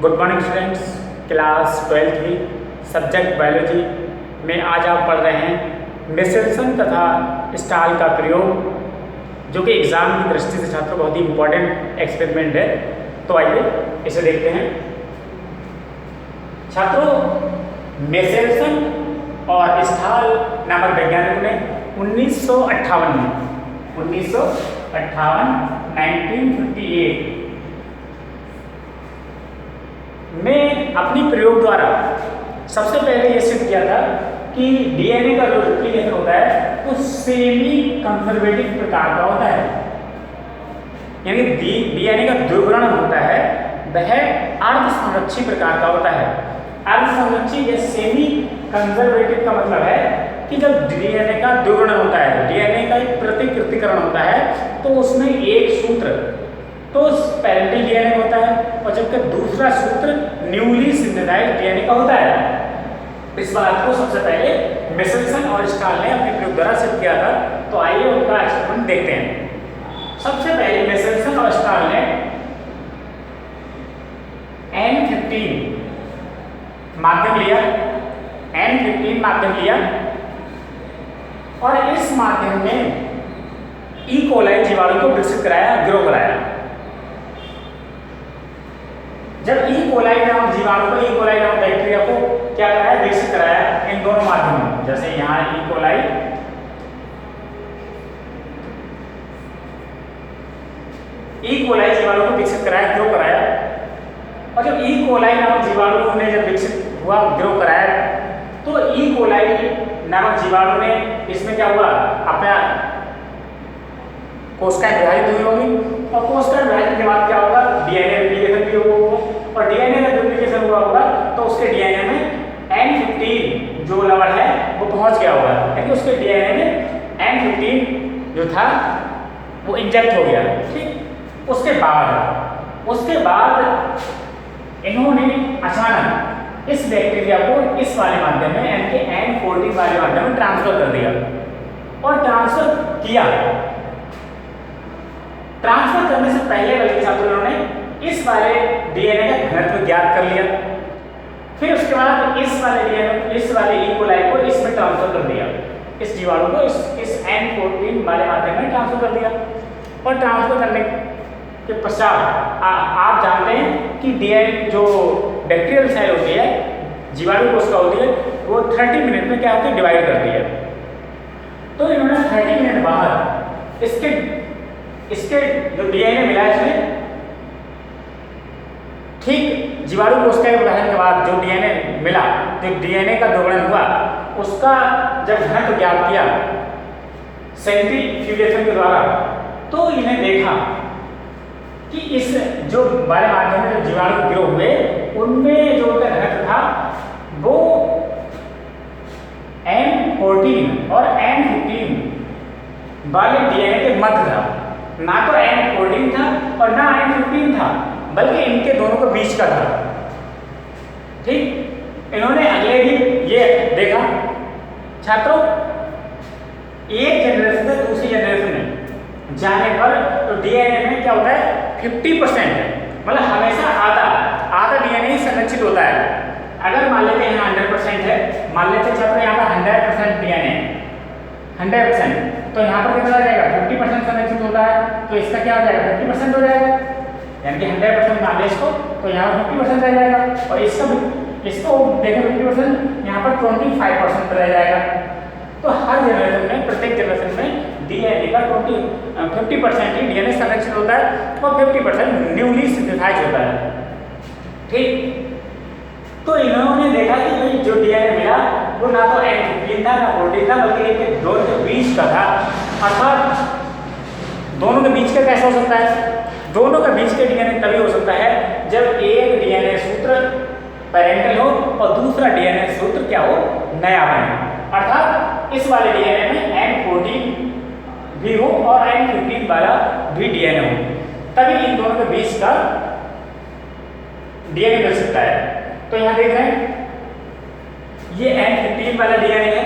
Good morning students. Class 12th की subject biology में आज आप पढ़ रहे हैं मेसेल्सन तथा स्टाल का प्रयोग, जो कि एग्ज़ाम की दृष्टि से छात्रों बहुत ही इम्पोर्टेंट एक्सपेरिमेंट है। तो आइए इसे देखते हैं। छात्रों, मेसेल्सन और स्टाल नामक वैज्ञानिकों ने 1958 1958 में अपनी प्रयोग द्वारा सबसे पहले यह सिद्ध किया था कि डीएनए का जो रेप्लिकेशन होता है वो सेमी कंजर्वेटिव प्रकार का होता है, यानी डीएनए का द्विगुणन होता है वह अर्ध संरक्षी प्रकार का होता है। अर्ध संरक्षी या सेमी कंजर्वेटिव का मतलब है कि जब डीएनए का द्विगुणन होता है, डीएनए का एक प्रतिकृतिकरण होता है, तो उसमें एक सूत्र तो पैरेंटल डीएनए होता है और जबकि दूसरा सूत्र न्यूली सिंथेसाइज्ड डीएनए का होता है। इस बात को सबसे पहले मेसेल्सन और स्टाल ने अपने प्रयोग द्वारा सिद्ध किया था। तो आइए उनका एक्सपेरिमेंट देखते हैं। सबसे पहले मेसेल्सन और स्टाल ने N15 माध्यम लिया, N15 माध्यम लिया और इस माध्यम में ई कोलाई जीवाणु को विकसित कराया, ग्रो कराया। जब ई कोलाई नामक जीवाणु को, ई कोलाई नामक बैक्टीरिया को क्या कराया, विकसित कराया इन दोनों माध्यमों में। जैसे यहाँ ई कोलाई जीवाणु को विकसित कराया, ग्रो कराया। और जब ई कोलाई नामक जीवाणु ने जब विकसित हुआ, ग्रो कराया, तो ई कोलाई नामक जीवाणु ने इसमें क्या हुआ, अपना कोशिकाएं विभाजित हुई होगी और कोशिका विभाजन के बाद क्या होगा, डीएनए रेप्लिकेशन भी होगा और डीएनए का रेप्लिकेशन हुआ होगा तो उसके डीएनए में N15 जो लवण है वो पहुंच गया होगा, यानी उसके डीएनए में N15 जो था वो इंजेक्ट हो गया। ठीक, उसके बाद इन्होंने अचानक इस बैक्टीरिया को इस वाले माध्यम में, यानी कि N14 वाले माध्यम में ट्रांसफर कर दिया और ट्रांसफर किया। ट्रांसफर करने से पहले बल्कि छात्रों ने इस वाले डीएनए का घनत्व ज्ञात कर लिया। फिर उसके बाद इस वाले ई कोलाई को इसमें ट्रांसफर कर दिया, इस जीवाणु को इस N14 वाले माध्यम में ट्रांसफर कर दिया। और ट्रांसफर करने के पश्चात आप जानते हैं कि डीएनए जो बैक्टीरियल सेल होती है, जीवाणु कोशिका होती है, वो 30 मिनट में क्या होती है, डिवाइड करती है। तो इन्होंने 30 मिनट बाद इसके जो डीएनए मिला इसमें, ठीक जीवाणु कोशिका के विभाजन के बाद जो डीएनए मिला, जो डीएनए का दोगुणन हुआ, उसका जब घनत्व ज्ञात किया सेंट्रीफ्यूगेशन के द्वारा, तो इन्हें देखा कि इस जो वाले माध्यम में जो जीवाणु ग्रो हुए उनमें जो उनका घनत्व था वो N14 और N15 वाले डीएनए के मध्य था। ना तो N14 था और ना N15 था, बल्कि इनके दोनों के बीच का था। ठीक, इन्होंने अगले दिन ये देखा छात्रों, एक जनरेशन से दूसरी जनरेशन में जाने पर तो डीएनए में क्या होता है, 50% है, मतलब हमेशा आधा डीएनए ही संरक्षित होता है। अगर मान लेते हैं यहाँ 100% है, मान लेते हैं छात्रों यहाँ पर 100% डीएनए 100%, तो यहाँ पर कितना हो जाएगा, 50% संरक्षित होता है, तो इसका क्या हो जाएगा, 50% हो जाएगा, यानी कि 100% मान लें इसको, तो यहाँ पर 50% रह जाएगा। और इसको देखो 50%, यहाँ पर 25% रह जाएगा। तो हर जनरेशन में, प्रत्येक जनरेशन में डीएनए का 50% ही डीएनए संरक्षित होता है और 50% न्यूली सिंथेसाइज होता है। ठीक, तो इन्होंने देखा कि भाई जो डीएनए मिला वो ना तो N15 था ना 14 था, बल्कि इनके दोनों के बीच का था। अर्थात दोनों के बीच का कैसे हो सकता है, दोनों के बीच के डीएनए तभी हो सकता है जब एक डीएनए सूत्र पैरेंटल हो और दूसरा डीएनए सूत्र क्या हो, नया बने। अर्थात इस वाले डीएनए में N14 भी हो और N15 वाला भी डीएनए हो, तभी इन दोनों के बीच का डीएनए मिल सकता है। तो यहाँ देख रहे हैं ये N15 वाला डीएनए है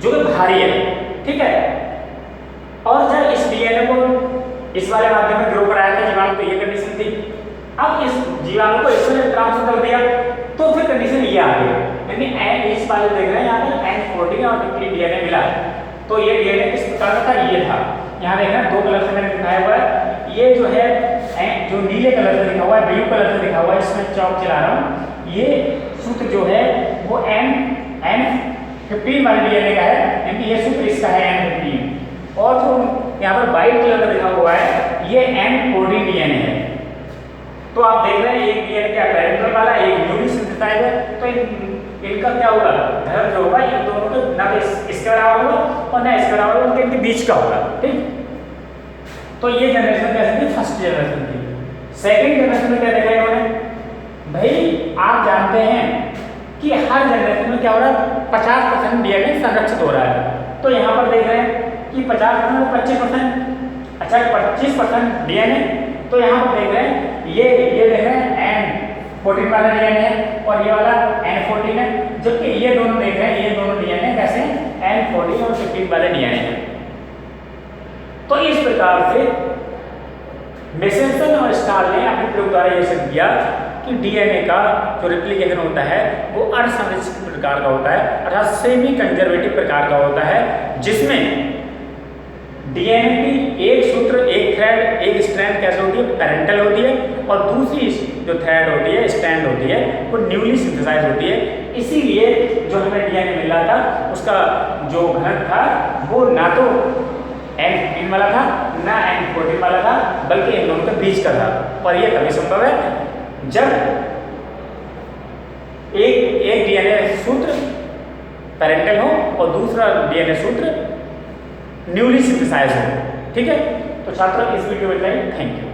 जो कि भारी है, ठीक है। और जब इस डीएनए को इस वाले माध्यम में ग्रो कराया था जीवाणु, तो ये कंडीशन थी। अब इस जीवाणु को इसमें ट्रांसफर कर दिया तो फिर कंडीशन ये आ गई, यानी एन इस वाले देख रहे हैं यहाँ पर N14 और 15 डीएनए मिला है। तो ये डीएनए किस प्रकार का था, ये था, यहाँ देख रहे हैं 2 कलर से मैंने दिखाया हुआ है। ये जो है जो नीले कलर से लिखा हुआ है, ब्लू कलर से लिखा हुआ है, इसमें चौक चला रहा हूँ, ये सूत्र जो है वो N15 वाले डीएनए का है, यानी ये सूत्र इसका है N15। और जो यहाँ पर व्हाइट कलर में लिखा हुआ है ये N14 डीएनए है। तो आप देख रहे हैं एक डीएनए क्या पैरेंटल वाला, एक न्यूली सिंथेसाइज है, तो इनका क्या होगा, धर्म जो होगा इन दोनों के ना तो इसके बराबर होगा और ना इसके बराबर होगा, इनके बीच का होगा, ठीक। तो ये जनरेशन कैसे थी, फर्स्ट जनरेशन थी। सेकंड जनरेशन में क्या देखा इन्होंने, भाई आप जानते हैं कि हर जनरेशन में क्या हो रहा है, 50% डीएनए संरक्षित हो रहा है। तो यहाँ पर देख रहे हैं कि 50% में 25%, अच्छा 25% डीएनए, तो यहाँ पर देख रहे हैं ये देख रहे हैं N14 वाला डीएनए है और ये वाला N14 है, जबकि ये दोनों देख रहे हैं, ये दोनों डीएनए कैसे N14 और 15 वाले डीएनए हैं। तो इस प्रकार से मेसेंसन और स्टार ने अपने प्रयोग द्वारा यह सिद्ध किया कि डीएनए का जो रेप्लिकेशन होता है वो असंरक्षित प्रकार का होता है, अर्थात सेमी कंजर्वेटिव प्रकार का होता है, जिसमें डीएनए की एक सूत्र, एक थ्रेड, एक स्ट्रैंड कैसे होती है, पैरेंटल होती है, और दूसरी जो थ्रेड होती है, स्ट्रैंड होती है, वो न्यूली सिंथेसाइज होती है। इसीलिए जो हमें डीएनए मिल रहा था उसका जो घनत्व था वो ना तो N15 वाला था ना N14 वाला था, बल्कि इन दोनों के बीच का था। और यह तभी संभव है जब एक डीएनए सूत्र पैरेंटल हो और दूसरा डीएनए सूत्र न्यूली सिंथेसाइज हो, ठीक है। तो छात्रों इस वीडियो में थैंक यू।